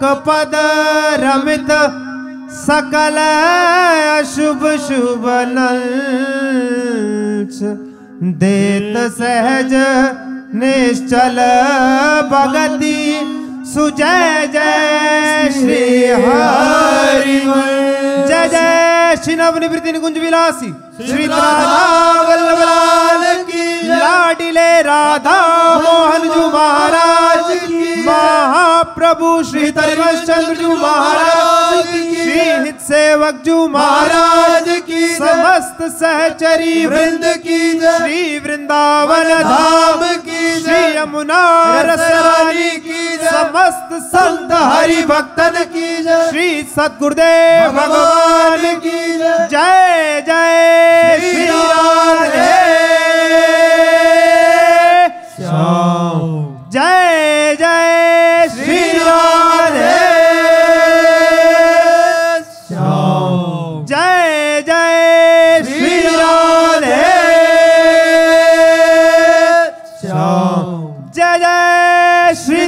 पाक पद रमित सकल शुभ शुभ नंच देत सहज निश्चल भगति सुजय जय श्री हरि जय जय श्री नवनिवृत्ति निकुंज विलासी श्री राधा वल्लभ लाल की लाडिले राधा मोहन जी महाराज की महाप्रभु श्री धर्मचंद्र जी महाराज की श्री हित सेवक जी महाराज की समस्त सहचरी वृंद की श्री वृंदावन धाम की श्री यमुना रसरानी की समस्त संत हरि भक्तन की श्री सद्गुरुदेव भगवान की जय जय श्री राधे श्याम जय जय श्री राधे श्याम जय जय श्री राधे श्याम जय जय श्री